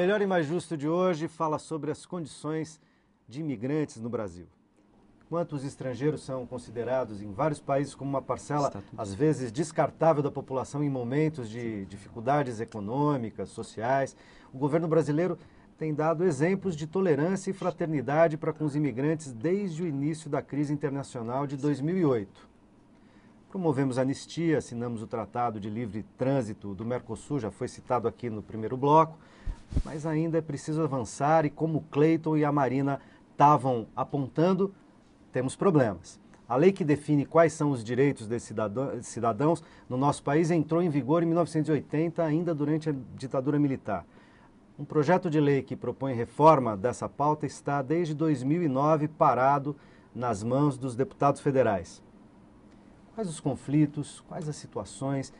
Melhor e Mais Justo de hoje fala sobre as condições de imigrantes no Brasil. Enquanto os estrangeiros são considerados em vários países como uma parcela, às vezes, descartável da população em momentos de dificuldades econômicas, sociais, o governo brasileiro tem dado exemplos de tolerância e fraternidade para com os imigrantes desde o início da crise internacional de 2008. Promovemos a anistia, assinamos o Tratado de Livre Trânsito do Mercosul, já foi citado aqui no primeiro bloco, mas ainda é preciso avançar e, como o Cleiton e a Marina estavam apontando, temos problemas. A lei que define quais são os direitos desses cidadãos no nosso país entrou em vigor em 1980, ainda durante a ditadura militar. Um projeto de lei que propõe reforma dessa pauta está desde 2009 parado nas mãos dos deputados federais. Quais os conflitos, quais as situações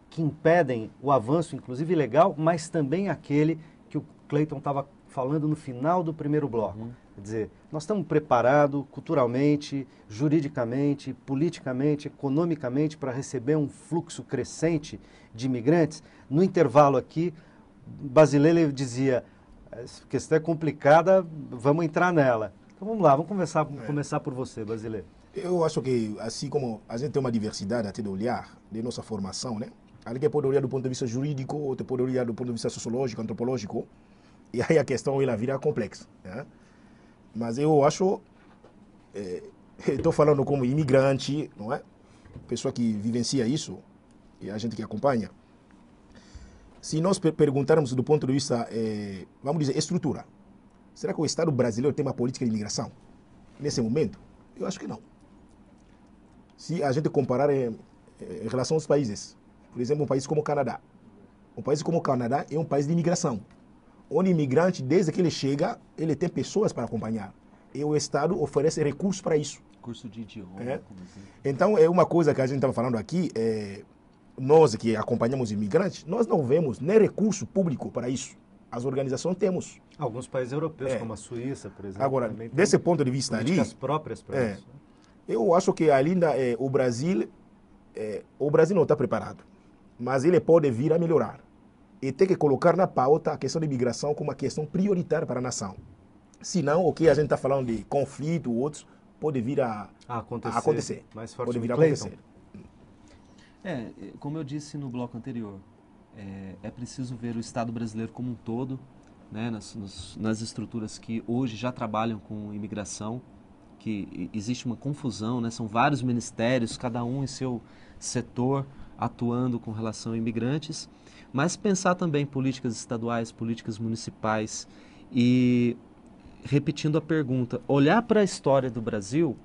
que impedem o avanço, inclusive legal, mas também aquele que o Cleiton estava falando no final do primeiro bloco? Quer dizer, nós estamos preparados culturalmente, juridicamente, politicamente, economicamente para receber um fluxo crescente de imigrantes? No intervalo aqui, Basilele dizia, essa questão é complicada, vamos entrar nela. Então vamos lá, vamos começar por você, Basilele. Eu acho que, assim como a gente tem uma diversidade até de olhar, de nossa formação, né? Alguém pode olhar do ponto de vista jurídico, outro pode olhar do ponto de vista sociológico, antropológico, e aí a questão ela vira complexa, né? Mas eu acho, estou falando como imigrante, não é? Pessoa que vivencia isso, e a gente que acompanha. Se nós perguntarmos do ponto de vista, vamos dizer, estrutura, será que o Estado brasileiro tem uma política de imigração nesse momento? Eu acho que não. Se a gente comparar em relação aos países, por exemplo, um país como o Canadá. Um país como o Canadá é um país de imigração, onde o imigrante, desde que ele chega, ele tem pessoas para acompanhar. E o Estado oferece recursos para isso. Curso de idioma. Então, é uma coisa que a gente estava falando aqui, nós que acompanhamos imigrantes, nós não vemos nem recurso público para isso. As organizações temos. Alguns países europeus, como a Suíça, por exemplo. Agora, desse ponto de vista ali, políticas próprias para isso. Eu acho que ainda o Brasil não está preparado, mas ele pode vir a melhorar. E tem que colocar na pauta a questão da imigração como uma questão prioritária para a nação. Senão, o que a gente está falando de conflito ou outros, pode vir a acontecer. Mais forte pode vir a Cleiton. acontecer. Como eu disse no bloco anterior, é preciso ver o Estado brasileiro como um todo, né, nas estruturas que hoje já trabalham com imigração, que existe uma confusão, né, são vários ministérios, cada um em seu setor, atuando com relação a imigrantes, mas pensar também políticas estaduais, políticas municipais e, repetindo a pergunta, olhar para a história do Brasil,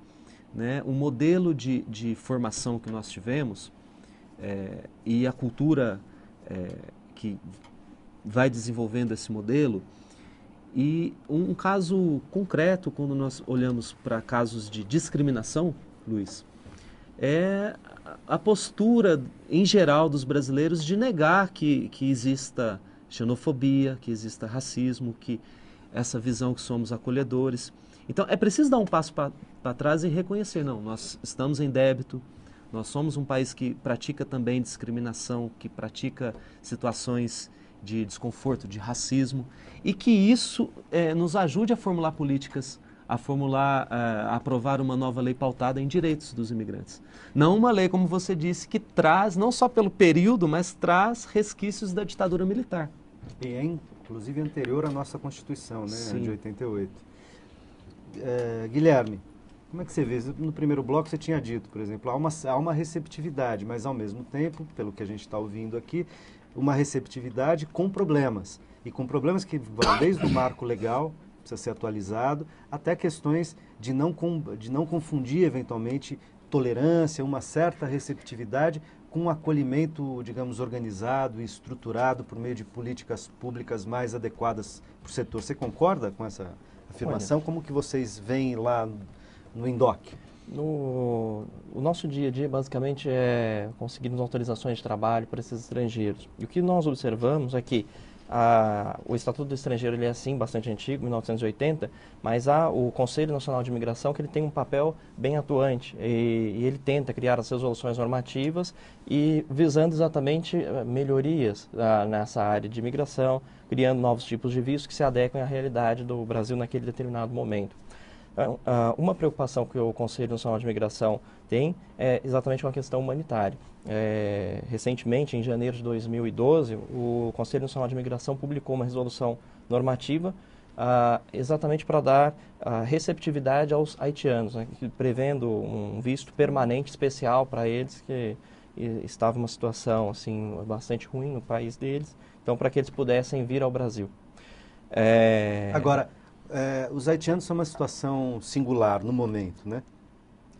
né, o modelo de formação que nós tivemos e a cultura que vai desenvolvendo esse modelo. E um caso concreto, quando nós olhamos para casos de discriminação, Luiz, é a postura, em geral, dos brasileiros de negar que exista xenofobia, que exista racismo, que essa visão que somos acolhedores. Então, é preciso dar um passo para trás e reconhecer, não, nós estamos em débito, nós somos um país que pratica também discriminação, que pratica situações de desconforto, de racismo, e que isso nos ajude a formular políticas, a aprovar uma nova lei pautada em direitos dos imigrantes. Não uma lei, como você disse, que traz, não só pelo período, mas traz resquícios da ditadura militar. E é, inclusive, anterior à nossa Constituição, né, Sim. de 88. Guilherme, como é que você vê? No primeiro bloco você tinha dito, por exemplo, há uma receptividade, mas ao mesmo tempo, pelo que a gente está ouvindo aqui, uma receptividade com problemas. E com problemas que vão desde o marco legal, precisa ser atualizado, até questões de não confundir, eventualmente, tolerância, uma certa receptividade com um acolhimento, digamos, organizado e estruturado por meio de políticas públicas mais adequadas para o setor. Você concorda com essa afirmação? Olha, como que vocês veem lá no INDOC? O nosso dia a dia, basicamente, é conseguirmos autorizações de trabalho para esses estrangeiros. E o que nós observamos é que o Estatuto do Estrangeiro ele é, sim, bastante antigo, 1980, mas o Conselho Nacional de Imigração que ele tem um papel bem atuante e ele tenta criar as resoluções normativas e visando exatamente melhorias nessa área de imigração, criando novos tipos de vistos que se adequem à realidade do Brasil naquele determinado momento. Uma preocupação que o Conselho Nacional de Imigração tem é exatamente uma questão humanitária. Recentemente, em janeiro de 2012, o Conselho Nacional de Imigração publicou uma resolução normativa exatamente para dar receptividade aos haitianos, né, prevendo um visto permanente especial para eles que estavam em uma situação assim, bastante ruim no país deles, então para que eles pudessem vir ao Brasil. Agora, os haitianos são uma situação singular no momento, né?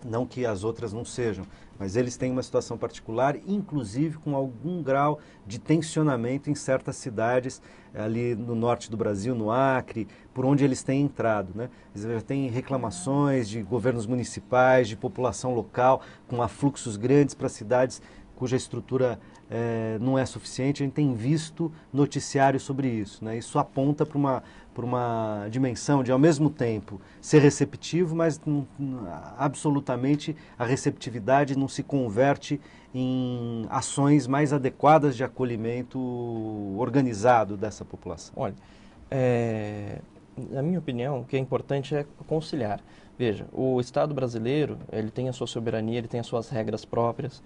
Não que as outras não sejam, mas eles têm uma situação particular, inclusive com algum grau de tensionamento em certas cidades ali no norte do Brasil, no Acre, por onde eles têm entrado, né? Eles já têm reclamações de governos municipais, de população local, com afluxos grandes para cidades cuja estrutura não é suficiente. A gente tem visto noticiários sobre isso, né? Isso aponta para uma dimensão de, ao mesmo tempo, ser receptivo, mas absolutamente a receptividade não se converte em ações mais adequadas de acolhimento organizado dessa população. Olha, na minha opinião, o que é importante é conciliar. Veja, o Estado brasileiro, ele tem a sua soberania, ele tem as suas regras próprias,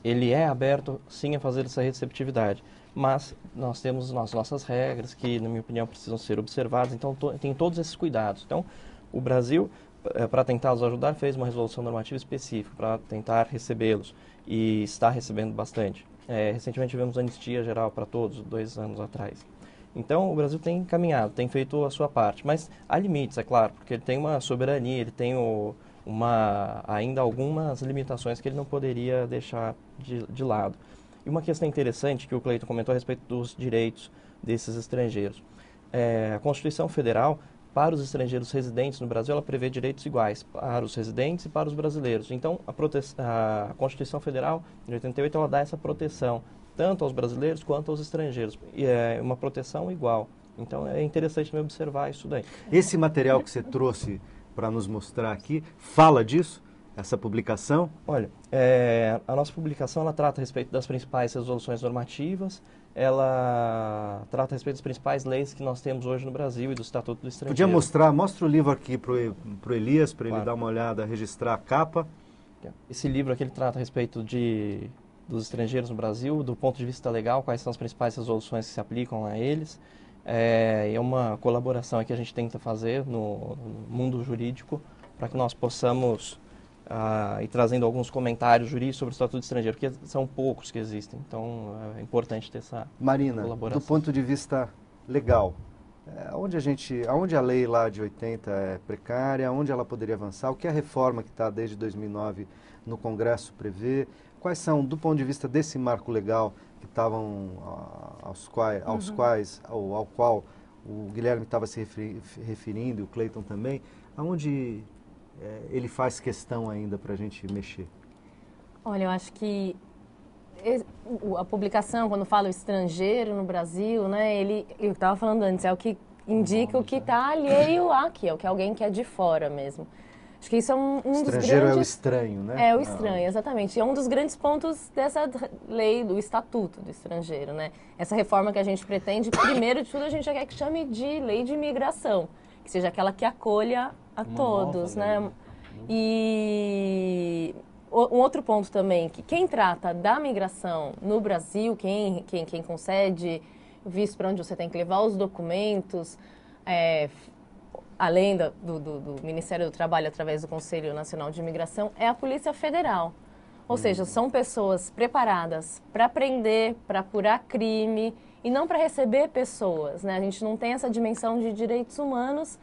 ele é aberto, sim, a fazer essa receptividade. Mas nós temos as nossas regras que, na minha opinião, precisam ser observadas. Então, tem todos esses cuidados. Então, o Brasil, para tentar os ajudar, fez uma resolução normativa específica para tentar recebê-los e está recebendo bastante. Recentemente tivemos anistia geral para todos, 2 anos atrás. Então, o Brasil tem caminhado, tem feito a sua parte. Mas há limites, é claro, porque ele tem uma soberania, ele tem ainda algumas limitações que ele não poderia deixar de lado. E uma questão interessante que o Cleiton comentou a respeito dos direitos desses estrangeiros. A Constituição Federal, para os estrangeiros residentes no Brasil, ela prevê direitos iguais para os residentes e para os brasileiros. Então, a Constituição Federal, de 88, ela dá essa proteção, tanto aos brasileiros quanto aos estrangeiros. E é uma proteção igual. Então, é interessante também observar isso daí. Esse material que você trouxe para nos mostrar aqui, fala disso? Essa publicação? Olha, a nossa publicação ela trata a respeito das principais resoluções normativas, ela trata a respeito das principais leis que nós temos hoje no Brasil e do Estatuto do Estrangeiro. Mostra o livro aqui para o Elias, para ele dar uma olhada, registrar a capa. Esse livro aqui ele trata a respeito dos estrangeiros no Brasil, do ponto de vista legal, quais são as principais resoluções que se aplicam a eles. É uma colaboração que a gente tenta fazer no mundo jurídico para que nós possamos ir trazendo alguns comentários jurídicos sobre o Estatuto Estrangeiro, porque são poucos que existem, então é importante ter essa colaboração. Marina, do ponto de vista legal, aonde a lei lá de 80 é precária, aonde ela poderia avançar, o que a reforma que está desde 2009 no Congresso prevê, quais são, do ponto de vista desse marco legal que estavam ao qual o Guilherme estava se referindo, e o Cleiton também, aonde ele faz questão ainda para a gente mexer? Olha, eu acho que a publicação, quando fala o estrangeiro no Brasil, né, eu estava falando antes, é o que indica o que está alheio aqui, é o que alguém que é de fora mesmo. Acho que isso é um dos grandes... Estrangeiro é o estranho, né? É o estranho, exatamente. E é um dos grandes pontos dessa lei, do Estatuto do Estrangeiro, né? Essa reforma que a gente pretende, primeiro de tudo, a gente já quer que chame de lei de imigração, que seja aquela que acolha a todos, né? E um outro ponto também, que quem trata da migração no Brasil, quem concede visto para onde você tem que levar os documentos, além do Ministério do Trabalho, através do Conselho Nacional de Imigração, é a Polícia Federal. Ou seja, são pessoas preparadas para prender, para apurar crime e não para receber pessoas, né? A gente não tem essa dimensão de direitos humanos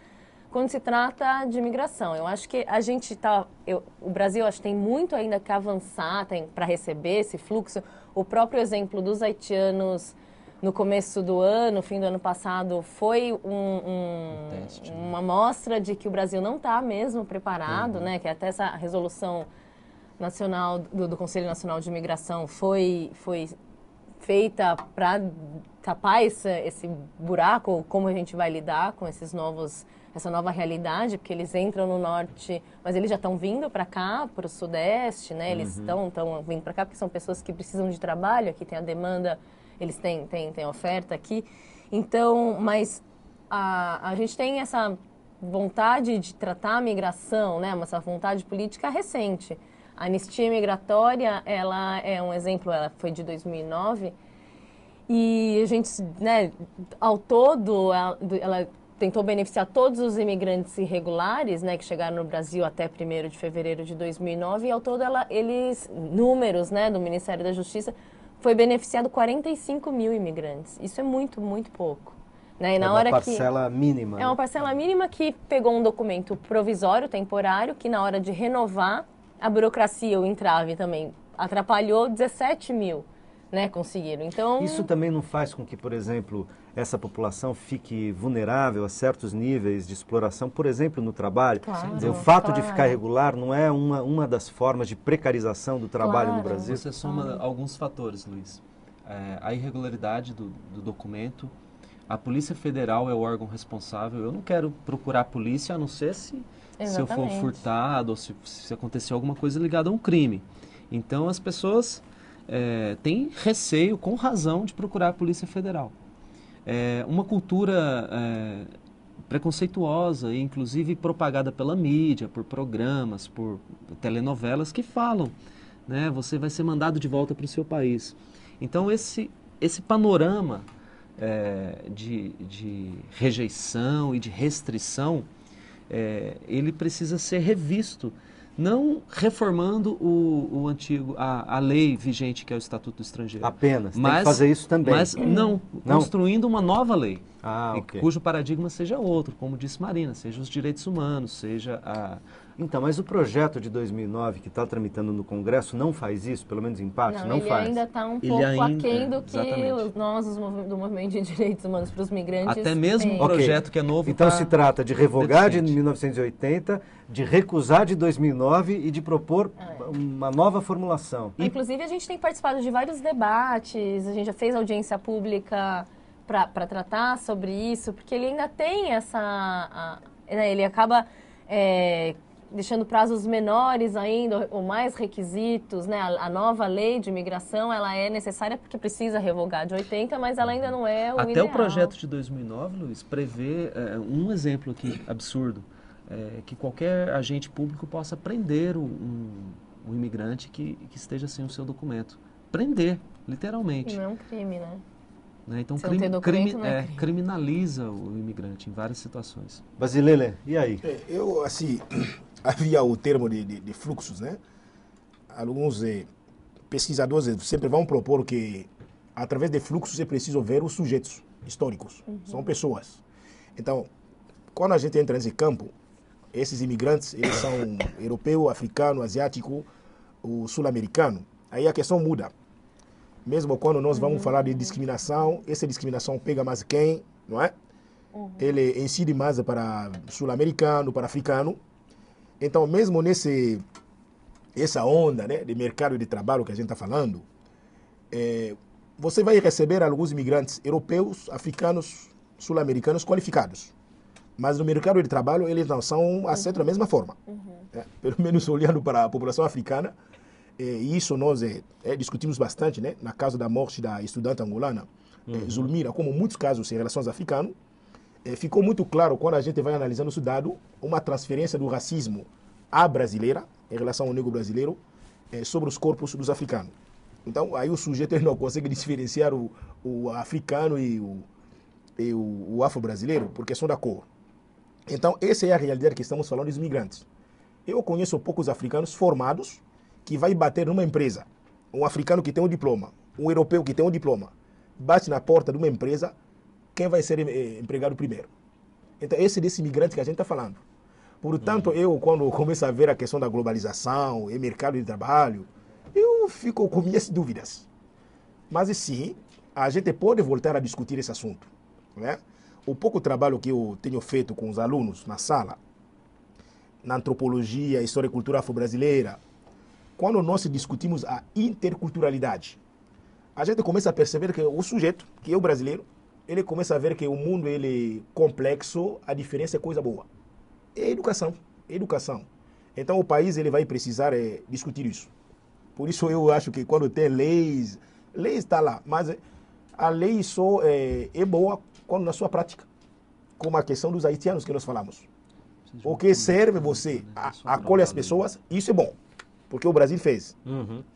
quando se trata de imigração. Eu acho que o Brasil acho que tem muito ainda que avançar para receber esse fluxo. O próprio exemplo dos haitianos no começo do ano, fim do ano passado, foi uma amostra de que o Brasil não está mesmo preparado, né? Que até essa resolução nacional do Conselho Nacional de Imigração foi feita para tapar esse buraco, como a gente vai lidar com essa nova realidade, porque eles entram no norte, mas eles já estão vindo para cá, para o sudeste, né? Eles estão vindo para cá porque são pessoas que precisam de trabalho, aqui tem a demanda, eles têm oferta aqui. Então, mas a gente tem essa vontade de tratar a migração, né? Essa vontade política recente. A anistia migratória, ela é um exemplo, ela foi de 2009, e a gente, né, ao todo, ela tentou beneficiar todos os imigrantes irregulares, né, que chegaram no Brasil até 1º de fevereiro de 2009, e ao todo, números, né, do Ministério da Justiça, foi beneficiado 45 mil imigrantes. Isso é muito, muito pouco. Né? E na hora uma parcela mínima. É uma parcela mínima que pegou um documento provisório, temporário, que na hora de renovar, a burocracia, o entrave também, atrapalhou 17 mil, né, conseguiram. Então, isso também não faz com que, por exemplo, essa população fique vulnerável a certos níveis de exploração, por exemplo, no trabalho? Claro, o fato de ficar irregular não é uma das formas de precarização do trabalho no Brasil? Você soma alguns fatores, Luiz. A irregularidade do documento, a Polícia Federal é o órgão responsável. Eu não quero procurar a polícia, a não ser se eu for furtado ou se acontecer alguma coisa ligada a um crime. Então, as pessoas têm receio, com razão, de procurar a Polícia Federal. Uma cultura preconceituosa e, inclusive, propagada pela mídia, por programas, por telenovelas que falam, né, você vai ser mandado de volta para o seu país. Então, esse panorama de rejeição e de restrição, ele precisa ser revisto, não reformando o antigo, a lei vigente, que é o Estatuto do Estrangeiro. Apenas, tem que fazer isso também. Mas não, construindo uma nova lei, okay. Cujo paradigma seja outro, como disse Marina, seja os direitos humanos, seja a... Então, mas o projeto de 2009 que está tramitando no Congresso não faz isso, pelo menos em parte? Não ele faz. Ainda está um pouco aquém do que nós, do Movimento de Direitos Humanos para os Migrantes... Até mesmo o projeto que é novo... Então se trata de revogar de 1980, de recusar de 2009 e de propor uma nova formulação. Inclusive, a gente tem participado de vários debates, a gente já fez audiência pública para tratar sobre isso, porque ele ainda tem ele acaba... deixando prazos menores ainda, ou mais requisitos, né? A nova lei de imigração, ela é necessária porque precisa revogar de 80, mas ela ainda não é o Até ideal. O projeto de 2009, Luiz, prevê um exemplo aqui absurdo, que qualquer agente público possa prender um imigrante que esteja sem o seu documento. Prender, literalmente. E não é um crime, né? Então, criminaliza o imigrante em várias situações. Basilele, e aí? Eu, assim, havia o termo de fluxos, né? Alguns pesquisadores sempre vão propor que, através de fluxos, é preciso ver os sujeitos históricos. São pessoas. Então, quando a gente entra nesse campo, esses imigrantes, eles são europeu, africano, asiático, o sul-americano. Aí a questão muda. Mesmo quando nós vamos falar de discriminação, essa discriminação pega mais quem, não é? Ele incide mais para sul-americano, para africano. Então, mesmo essa onda, né, de mercado de trabalho que a gente está falando, você vai receber alguns imigrantes europeus, africanos, sul-americanos qualificados. Mas no mercado de trabalho eles não são aceitos da mesma forma. Pelo menos olhando para a população africana, e isso nós discutimos bastante, né? Na causa da morte da estudante angolana, Zulmira, como muitos casos em relação aos africanos, ficou muito claro, quando a gente vai analisando esse dado, uma transferência do racismo à brasileira, em relação ao negro brasileiro, sobre os corpos dos africanos. Então, aí o sujeito ele não consegue diferenciar o africano e o afro-brasileiro por questão da cor. Então, essa é a realidade que estamos falando dos imigrantes. Eu conheço poucos africanos formados que vai bater numa empresa. Um africano que tem um diploma, um europeu que tem um diploma, bate na porta de uma empresa, quem vai ser empregado primeiro? Então, esse é desse imigrante que a gente está falando. Portanto, eu, quando começo a ver a questão da globalização e mercado de trabalho, eu fico com minhas dúvidas. Mas, sim, a gente pode voltar a discutir esse assunto, né? O pouco trabalho que eu tenho feito com os alunos na sala, na antropologia, história e cultura afro-brasileira, quando nós discutimos a interculturalidade, a gente começa a perceber que o sujeito, que é o brasileiro, ele começa a ver que o mundo ele é complexo, a diferença é coisa boa. É educação, educação. Então o país ele vai precisar discutir isso. Por isso eu acho que quando tem leis está lá, mas a lei só é boa quando na sua prática. Como a questão dos haitianos que nós falamos. O que serve você acolhe as pessoas, isso é bom. Porque o Brasil fez.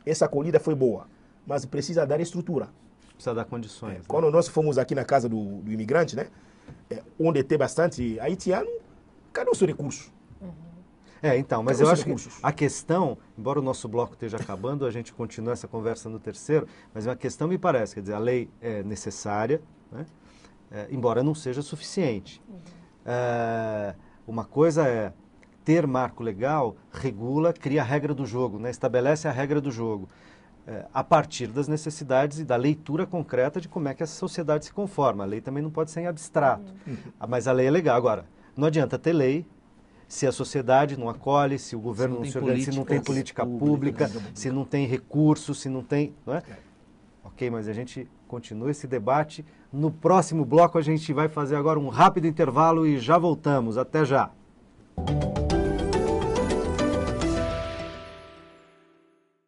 Essa acolhida foi boa. Mas precisa dar estrutura. Precisa dar condições. Né? Quando nós fomos aqui na casa do imigrante, né? Onde tem bastante haitiano, cadê o seu recurso? Então, mas eu acho que a questão, embora o nosso bloco esteja acabando, a gente continua essa conversa no terceiro, mas a questão me parece, quer dizer, a lei é necessária, né? Embora não seja suficiente. Uma coisa é ter marco legal, regula, cria a regra do jogo, né? Estabelece a regra do jogo, a partir das necessidades e da leitura concreta de como é que essa sociedade se conforma. A lei também não pode ser em abstrato, mas a lei é legal. Agora, não adianta ter lei se a sociedade não acolhe, se o governo não se organiza, se não tem política pública, se não tem recursos, se não tem... Não é? Ok, mas a gente continua esse debate. No próximo bloco a gente vai fazer agora um rápido intervalo e já voltamos. Até já!